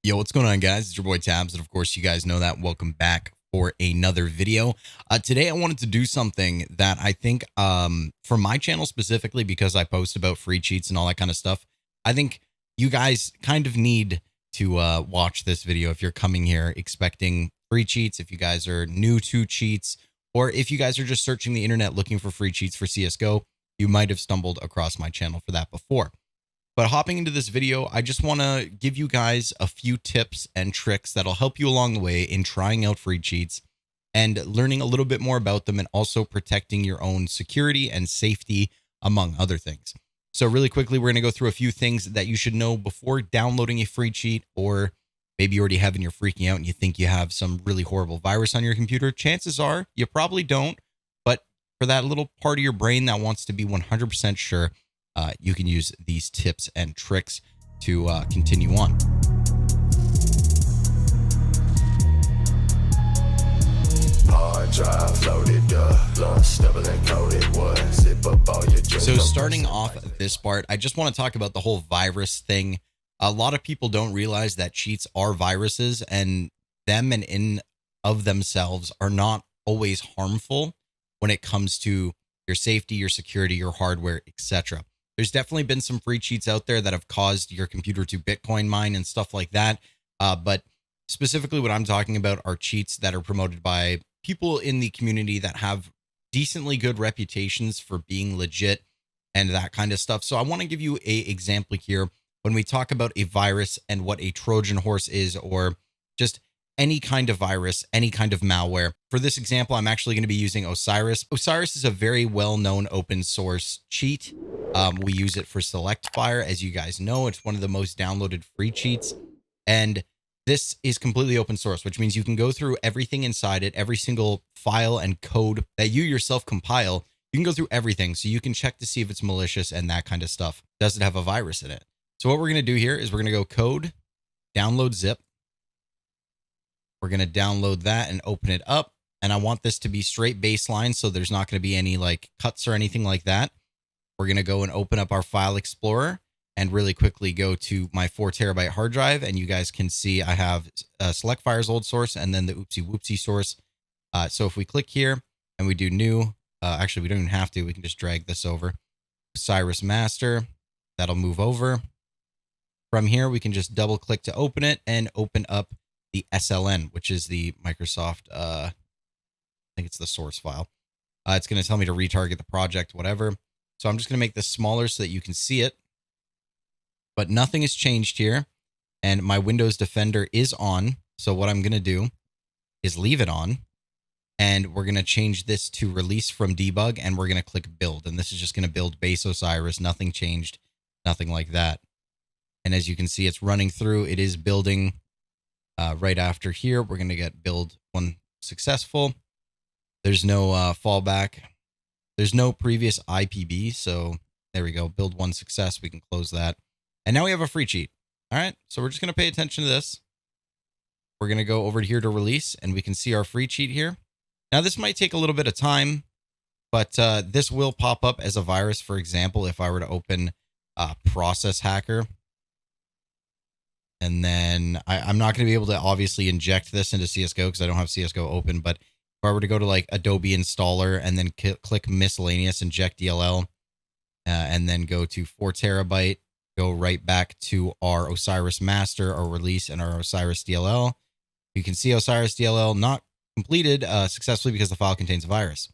Yo, what's going on, guys? It's your boy Tabs, and of course, you guys know that. Welcome back for another video. Today, I wanted to do something that I think, for my channel specifically, because I post about free cheats and all that kind of stuff. I think you guys kind of need to watch this video if you're coming here expecting free cheats. If you guys are new to cheats, or if you guys are just searching the internet looking for free cheats for CSGO, you might have stumbled across my channel for that before. But hopping into this video, I just want to give you guys a few tips and tricks that'll help you along the way in trying out free cheats and learning a little bit more about them, and also protecting your own security and safety, among other things. So really quickly, we're going to go through a few things that you should know before downloading a free cheat, or maybe you already have and you're freaking out and you think you have some really horrible virus on your computer. Chances are you probably don't, but for that little part of your brain that wants to be 100% sure, you can use these tips and tricks to continue on. So starting off this part, I just want to talk about the whole virus thing. A lot of people don't realize that cheats are viruses, and them and in of themselves are not always harmful when it comes to your safety, your security, your hardware, etc. There's definitely been some free cheats out there that have caused your computer to Bitcoin mine and stuff like that. But specifically what I'm talking about are cheats that are promoted by people in the community that have decently good reputations for being legit and that kind of stuff. So I want to give you a example here when we talk about a virus and what a Trojan horse is, or just any kind of virus, any kind of malware. For this example, I'm actually going to be using Osiris. Osiris is a very well-known open source cheat. We use it for select fire. As you guys know, it's one of the most downloaded free cheats. And this is completely open source, which means you can go through everything inside it, every single file and code that you yourself compile. You can go through everything, so you can check to see if it's malicious and that kind of stuff. Does it have a virus in it? So what we're going to do here is we're going to go code, download zip. We're going to download that and open it up. And I want this to be straight baseline, so there's not going to be any like cuts or anything like that. We're going to go and open up our file explorer and really quickly go to my 4 terabyte hard drive. And you guys can see I have select fire's old source and then the oopsie whoopsie source. So if we click here and we do new, actually, we don't even have to. We can just drag this over. Osiris master, that'll move over. From here, we can just double click to open it and open up the SLN, which is the Microsoft, I think it's the source file. It's going to tell me to retarget the project, whatever. So I'm just going to make this smaller so that you can see it. But nothing has changed here. And my Windows Defender is on. So what I'm going to do is leave it on. And we're going to change this to release from debug. And we're going to click build. And this is just going to build base Osiris. Nothing changed. Nothing like that. And as you can see, it's running through. It is building right after here. We're going to get build 1 successful. There's no fallback. There's no previous IPB. So there we go. Build 1 success. We can close that. And now we have a free cheat. All right. So we're just going to pay attention to this. We're going to go over here to release, and we can see our free cheat here. Now, this might take a little bit of time, but this will pop up as a virus. For example, if I were to open process hacker, and then I'm not going to be able to obviously inject this into CSGO because I don't have CSGO open. But if I were to go to like Adobe installer and then click miscellaneous, inject DLL, and then go to 4 terabyte, go right back to our Osiris master, our release, and our Osiris DLL. You can see Osiris DLL not completed successfully because the file contains a virus.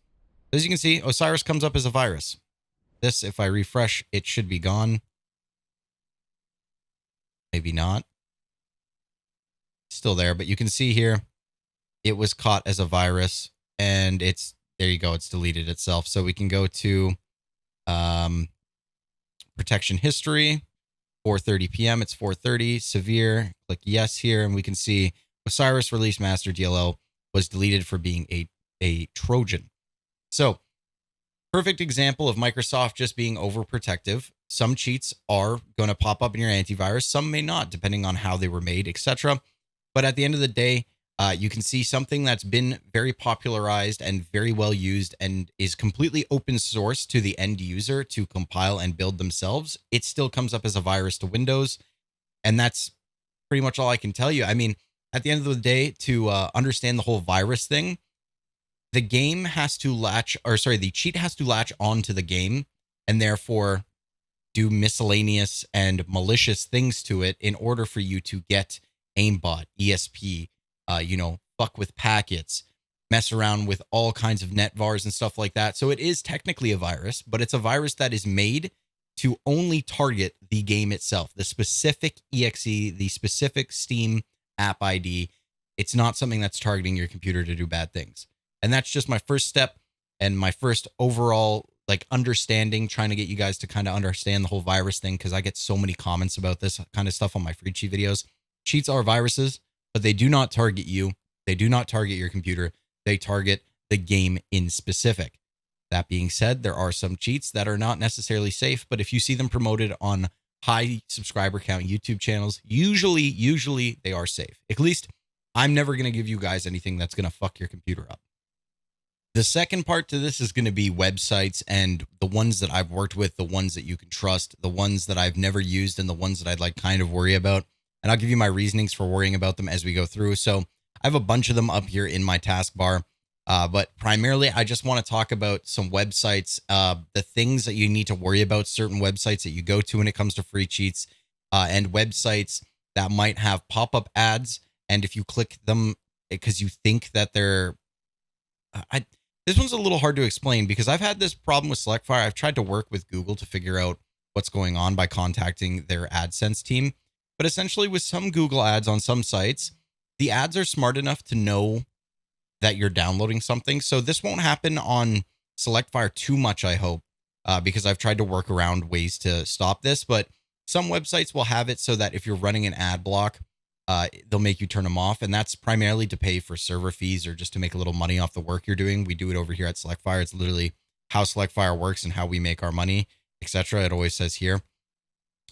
As you can see, Osiris comes up as a virus. This, if I refresh, it should be gone. Maybe not. Still there, but you can see here it was caught as a virus, and it's there you go, it's deleted itself. So we can go to protection history, 4:30 p.m. It's 4:30, severe, click yes here, and we can see Osiris release master DLL was deleted for being a Trojan. So perfect example of Microsoft just being overprotective. Some cheats are going to pop up in your antivirus, some may not, depending on how they were made, etc. But at the end of the day, you can see something that's been very popularized and very well used and is completely open source to the end user to compile and build themselves. It still comes up as a virus to Windows. And that's pretty much all I can tell you. I mean, at the end of the day, to understand the whole virus thing, the game has to latch, or sorry, the cheat has to latch onto the game and therefore do miscellaneous and malicious things to it in order for you to get aimbot, ESP, fuck with packets, mess around with all kinds of net vars and stuff like that. So it is technically a virus, but it's a virus that is made to only target the game itself, the specific exe, the specific Steam app ID. It's not something that's targeting your computer to do bad things. And that's just my first step and my first overall understanding, trying to get you guys to kind of understand the whole virus thing, because I get so many comments about this kind of stuff on my free cheat videos. Cheats are viruses, but they do not target you. They do not target your computer. They target the game in specific. That being said, there are some cheats that are not necessarily safe, but if you see them promoted on high subscriber count YouTube channels, usually they are safe. At least I'm never going to give you guys anything that's going to fuck your computer up. The second part to this is going to be websites, and the ones that I've worked with, the ones that you can trust, the ones that I've never used, and the ones that I'd kind of worry about. And I'll give you my reasonings for worrying about them as we go through. So I have a bunch of them up here in my taskbar. But primarily, I just want to talk about some websites, the things that you need to worry about, certain websites that you go to when it comes to free cheats, and websites that might have pop-up ads. And if you click them because you think that they're... this one's a little hard to explain because I've had this problem with SelectFire. I've tried to work with Google to figure out what's going on by contacting their AdSense team. But essentially, with some Google ads on some sites, the ads are smart enough to know that you're downloading something. So this won't happen on SelectFire too much, I hope, because I've tried to work around ways to stop this. But some websites will have it so that if you're running an ad block, they'll make you turn them off. And that's primarily to pay for server fees or just to make a little money off the work you're doing. We do it over here at SelectFire. It's literally how SelectFire works and how we make our money, etc. It always says here.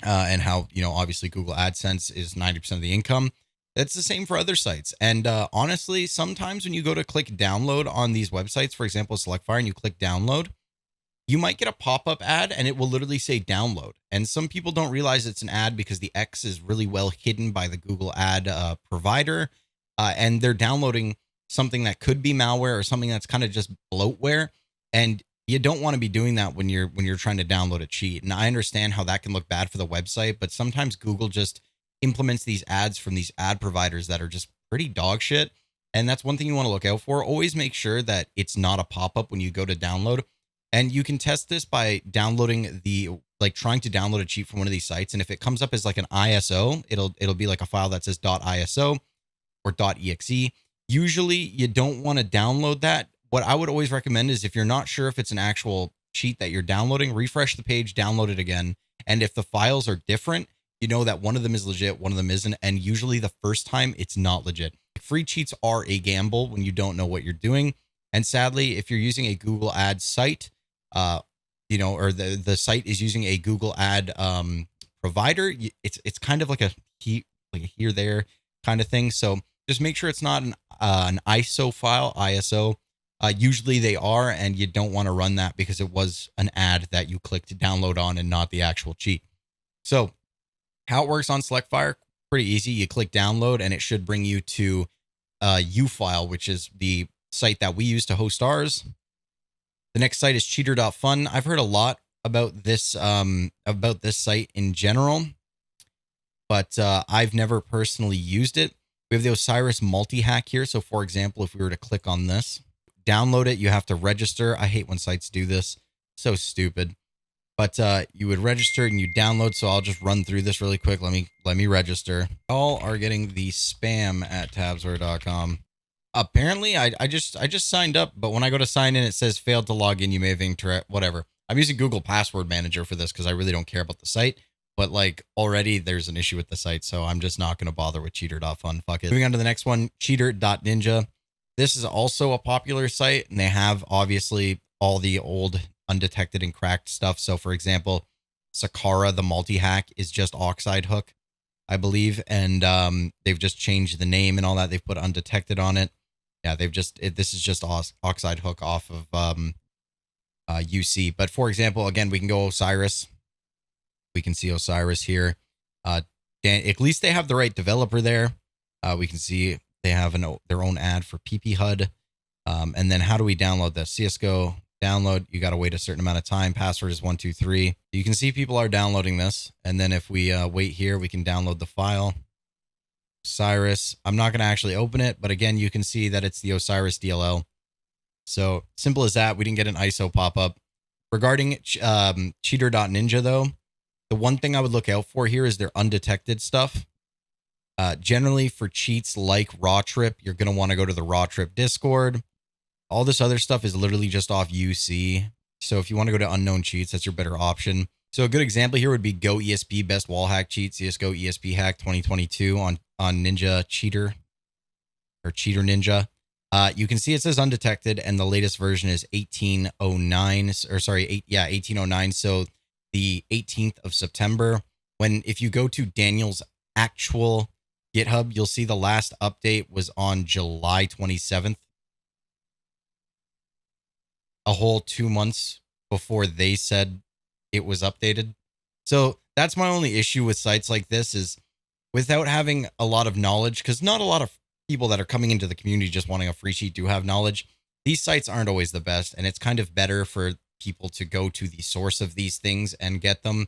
And how, obviously Google AdSense is 90% of the income. It's the same for other sites. And honestly, sometimes when you go to click download on these websites, for example, SelectFire, and you click download, you might get a pop-up ad and it will literally say download. And some people don't realize it's an ad because the X is really well hidden by the Google ad provider. And they're downloading something that could be malware or something that's kind of just bloatware. And you don't want to be doing that when you're trying to download a cheat. And I understand how that can look bad for the website, but sometimes Google just implements these ads from these ad providers that are just pretty dog shit. And that's one thing you want to look out for. Always make sure that it's not a pop-up when you go to download. And you can test this by downloading trying to download a cheat from one of these sites. And if it comes up as like an ISO, it'll be like a file that says .iso or .exe. Usually you don't want to download that. What I would always recommend is if you're not sure if it's an actual cheat that you're downloading, refresh the page, download it again. And if the files are different, you know that one of them is legit, one of them isn't. And usually the first time it's not legit. Free cheats are a gamble when you don't know what you're doing. And sadly, if you're using a Google ad site, or the site is using a Google ad provider, it's kind of like a here, there kind of thing. So just make sure it's not an ISO file, ISO. Usually they are, and you don't want to run that because it was an ad that you clicked to download on and not the actual cheat. So how it works on SelectFire, pretty easy. You click download and it should bring you to uFile, which is the site that we use to host ours. The next site is cheater.fun. I've heard a lot about this site in general, but I've never personally used it. We have the Osiris multi-hack here. So for example, if we were to click on this, download it, you have to register. I hate when sites do this. So stupid. But you would register and you download. So I'll just run through this really quick. Let me register. All are getting the spam at TabzWare.com. Apparently, I just signed up, but when I go to sign in, it says failed to log in. You may have whatever. I'm using Google Password Manager for this because I really don't care about the site. But already there's an issue with the site, so I'm just not going to bother with cheater.fun. Fuck it. Moving on to the next one, cheater.ninja. This is also a popular site, and they have obviously all the old undetected and cracked stuff. So for example, Sakara, the multi-hack, is just Oxide Hook, I believe. And they've just changed the name and all that. They've put undetected on it. Yeah, this is just Oxide Hook off of UC. But for example, again, we can go Osiris. We can see Osiris here. at least they have the right developer there. We can see they have their own ad for PPHUD. And then how do we download this? CSGO download. You got to wait a certain amount of time. Password is 123. You can see people are downloading this. And then if we wait here, we can download the file. Osiris. I'm not going to actually open it, but again, you can see that it's the Osiris DLL. So simple as that. We didn't get an ISO pop-up. Regarding cheater.ninja, though, the one thing I would look out for here is their undetected stuff. Generally, for cheats like Raw Trip, you're going to want to go to the Raw Trip Discord. All this other stuff is literally just off UC. So if you want to go to unknown cheats, that's your better option. So a good example here would be Go ESP Best Wall Hack Cheat, CSGO ESP Hack 2022 on Ninja Cheater or Cheater Ninja. You can see it says undetected, and the latest version is 1809, or sorry, 1809. So the 18th of September. If you go to Daniel's actual GitHub, you'll see the last update was on July 27th. A whole 2 months before they said it was updated. So that's my only issue with sites like this, is without having a lot of knowledge, because not a lot of people that are coming into the community just wanting a free cheat do have knowledge. These sites aren't always the best, and it's kind of better for people to go to the source of these things and get them.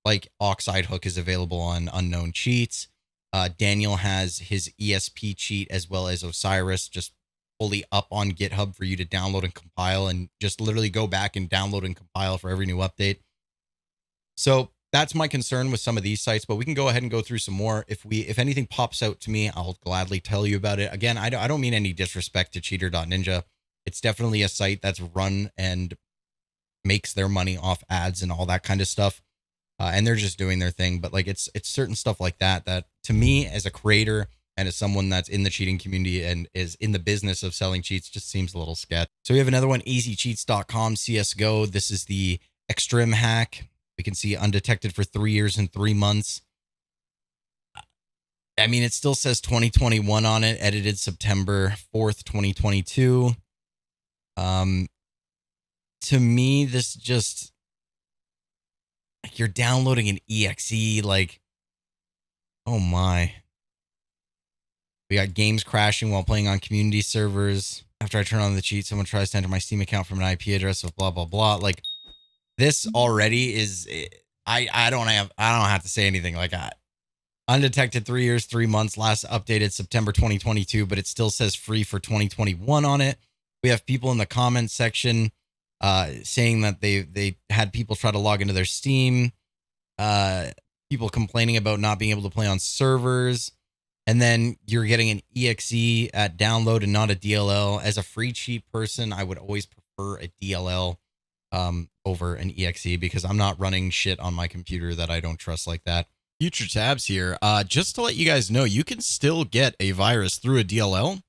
Like Oxide Hook is available on Unknown Cheats. Daniel has his ESP cheat as well as Osiris just fully up on GitHub for you to download and compile, and just literally go back and download and compile for every new update. So that's my concern with some of these sites, but we can go ahead and go through some more. If anything pops out to me, I'll gladly tell you about it. Again, I don't mean any disrespect to cheater.ninja. It's definitely a site that's run and makes their money off ads and all that kind of stuff. And they're just doing their thing. But like, it's certain stuff like that to me, as a creator and as someone that's in the cheating community and is in the business of selling cheats, just seems a little sketch. So we have another one, easycheats.com CSGO. This is the extreme hack. We can see undetected for 3 years and 3 months. I mean, it still says 2021 on it, edited September 4th, 2022. To me, this just, like, you're downloading an exe, like, oh my. We got games crashing while playing on community servers. After I turn on the cheat, someone tries to enter my Steam account from an IP address of blah, blah, blah. Like, this already is, I don't have to say anything. Like, undetected 3 years, 3 months, last updated September 2022, but it still says free for 2021 on it. We have people in the comments section saying that they had people try to log into their Steam, people complaining about not being able to play on servers, and then you're getting an exe at download and not a DLL. As a free cheat person, I would always prefer a DLL over an exe, because I'm not running shit on my computer that I don't trust like that. Future Tabs here. Just to let you guys know, you can still get a virus through a DLL.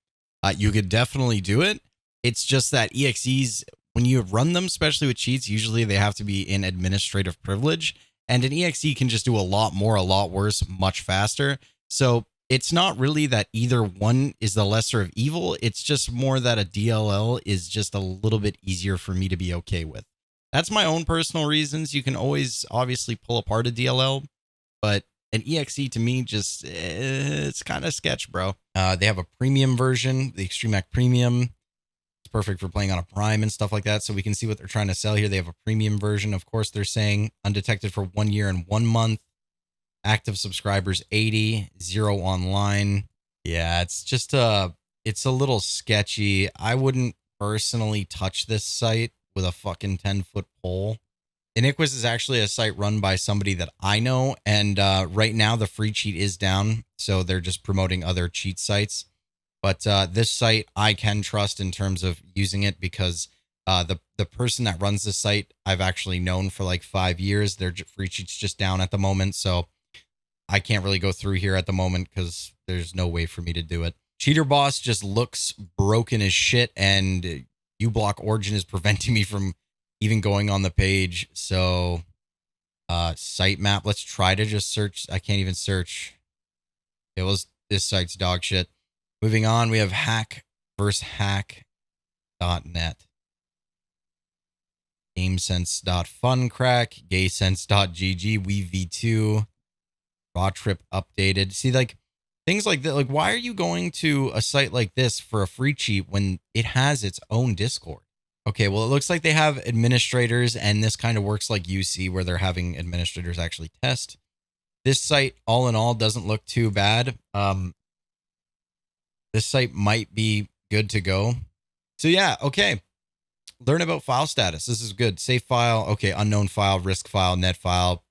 You could definitely do it. It's just that exes, when you run them, especially with cheats, usually they have to be in administrative privilege, and an exe can just do a lot more, a lot worse, much faster. So it's not really that either one is the lesser of evil. It's just more that a DLL is just a little bit easier for me to be okay with. That's my own personal reasons. You can always obviously pull apart a DLL, but an exe to me just, it's kind of sketch, bro. They have a premium version, the Extreme Hack Premium. It's perfect for playing on a Prime and stuff like that. So we can see what they're trying to sell here. They have a premium version. Of course, they're saying undetected for 1 year and 1 month. Active subscribers 80, 0 online. Yeah, it's just it's a little sketchy. I wouldn't personally touch this site with a fucking 10-foot pole. Iniquus is actually a site run by somebody that I know, and right now the free cheat is down, so they're just promoting other cheat sites. But this site I can trust in terms of using it, because the person that runs the site I've actually known for like 5 years. Their free cheat's just down at the moment, so I can't really go through here at the moment because there's no way for me to do it. Cheater Boss just looks broken as shit, and uBlock Origin is preventing me from even going on the page. So sitemap, let's try to just search. I can't even search. It was, this site's dog shit. Moving on, we have hack versus hack.net. GameSense.funcrack, gaysense.gg, WeV2. Raw trip updated. See, like things like that. Like, why are you going to a site like this for a free cheat when it has its own Discord? Okay, well, it looks like they have administrators, and this kind of works like UC, where they're having administrators actually test. This site, all in all, doesn't look too bad. This site might be good to go. So yeah, okay. Learn about file status. This is good. Safe file. Okay, unknown file, risk file, net file,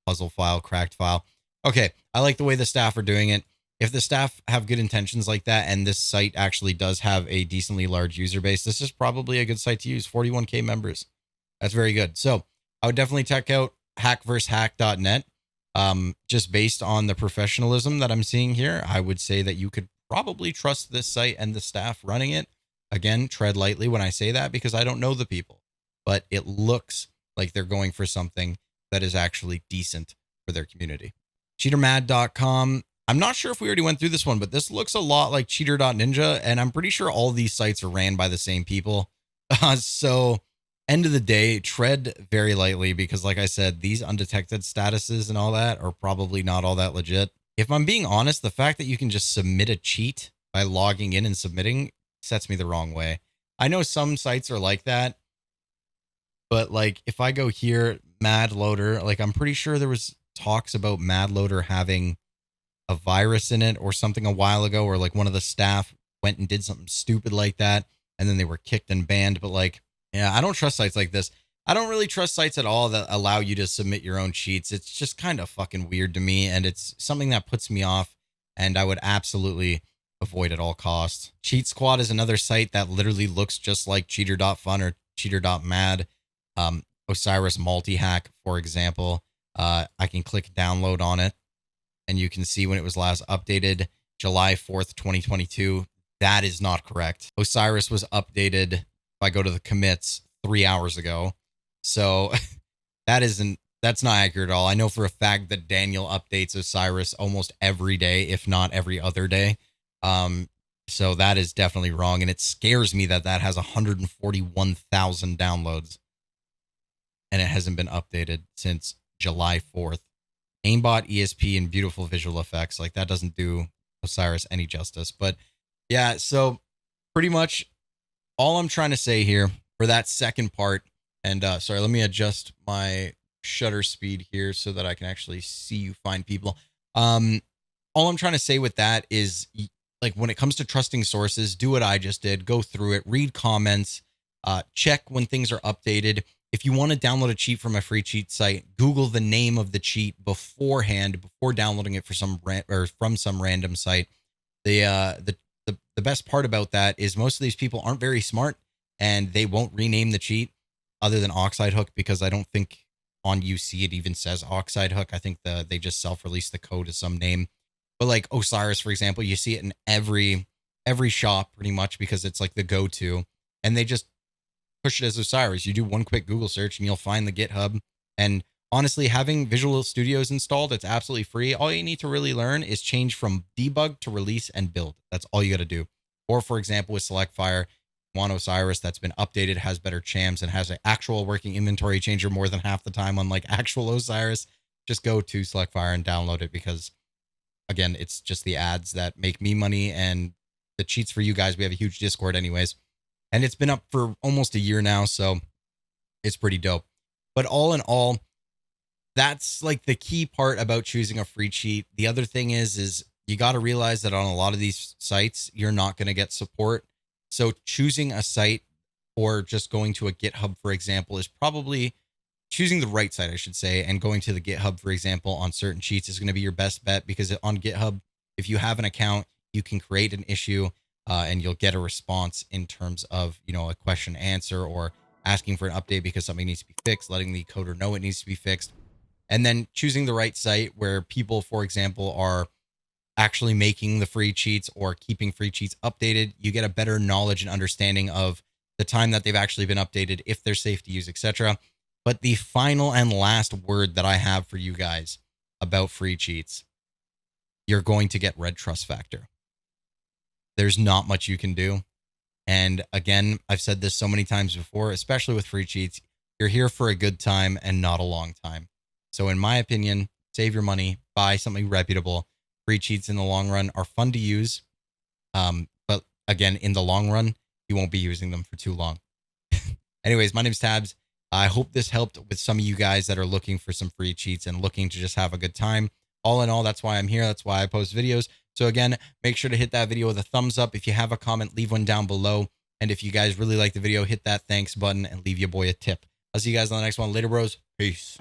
puzzle file, cracked file. Okay, I like the way the staff are doing it. If the staff have good intentions like that, and this site actually does have a decently large user base, this is probably a good site to use. 41K members. That's very good. So I would definitely check out hackversehack.net. Just based on the professionalism that I'm seeing here, I would say that you could probably trust this site and the staff running it. Again, tread lightly when I say that because I don't know the people, but it looks like they're going for something that is actually decent for their community. Cheatermad.com. I'm not sure if we already went through this one, but this looks a lot like cheater.ninja, and I'm pretty sure all these sites are ran by the same people. So end of the day, tread very lightly because like I said, these undetected statuses and all that are probably not all that legit. If I'm being honest, the fact that you can just submit a cheat by logging in and submitting sets me the wrong way. I know some sites are like that, but like if I go here, Mad Loader, like I'm pretty sure there was talks about Mad Loader having a virus in it or something a while ago, or like one of the staff went and did something stupid like that and then they were kicked and banned. But like, yeah, I don't trust sites like this. I don't really trust sites at all that allow you to submit your own cheats. It's just kind of fucking weird to me, and it's something that puts me off, and I would absolutely avoid at all costs. Cheat Squad is another site that literally looks just like cheater.fun or cheater.mad. Osiris multi-hack, for example. I can click download on it, and you can see when it was last updated, July 4th, 2022. That is not correct. Osiris was updated, if I go to the commits, 3 hours ago. So that's not accurate at all. I know for a fact that Daniel updates Osiris almost every day, if not every other day. So that is definitely wrong. And it scares me that that has 141,000 downloads and it hasn't been updated since July 4th. Aimbot, ESP, and beautiful visual effects. Like that doesn't do Osiris any justice. But yeah, so pretty much all I'm trying to say here for that second part, and sorry, let me adjust my shutter speed here so that I can actually see you fine people. All I'm trying to say with that is, like, when it comes to trusting sources, do what I just did. Go through it, read comments, check when things are updated. If you want to download a cheat from a free cheat site, Google the name of the cheat beforehand, before downloading it from some random site. The best part about that is most of these people aren't very smart, and they won't rename the cheat other than Oxide Hook, because I don't think on UC it even says Oxide Hook. I think they just self-release the code as some name. But like Osiris, for example, you see it in every shop pretty much because it's like the go-to, and they just push it as Osiris. You do one quick Google search and you'll find the GitHub. And honestly, having Visual Studios installed, it's absolutely free. All you need to really learn is change from debug to release and build. That's all you got to do. Or for example, with SelectFire, want Osiris that's been updated, has better chams, and has an actual working inventory changer more than half the time, unlike actual Osiris, just go to SelectFire and download it, because again, it's just the ads that make me money, and the cheats for you guys. We have a huge Discord anyways, and it's been up for almost a year now, so it's pretty dope. But all in all, that's like the key part about choosing a free cheat. The other thing is you got to realize that on a lot of these sites, you're not going to get support. So choosing a site, or just going to a GitHub, for example, is probably choosing the right site, I should say, and going to the GitHub, for example, on certain cheats is going to be your best bet, because on GitHub, if you have an account, you can create an issue and you'll get a response in terms of, you know, a question answer, or asking for an update because something needs to be fixed, letting the coder know it needs to be fixed. And then choosing the right site where people, for example, are actually making the free cheats or keeping free cheats updated, you get a better knowledge and understanding of the time that they've actually been updated, if they're safe to use, etc. But the final and last word that I have for you guys about free cheats, you're going to get red trust factor. There's not much you can do. And again, I've said this so many times before, especially with free cheats, you're here for a good time and not a long time. So in my opinion, save your money, buy something reputable. Free cheats in the long run are fun to use. But again, in the long run, you won't be using them for too long. Anyways, my name's Tabz. I hope this helped with some of you guys that are looking for some free cheats and looking to just have a good time. All in all, that's why I'm here. That's why I post videos. So again, make sure to hit that video with a thumbs up. If you have a comment, leave one down below. And if you guys really like the video, hit that thanks button and leave your boy a tip. I'll see you guys on the next one. Later, bros. Peace.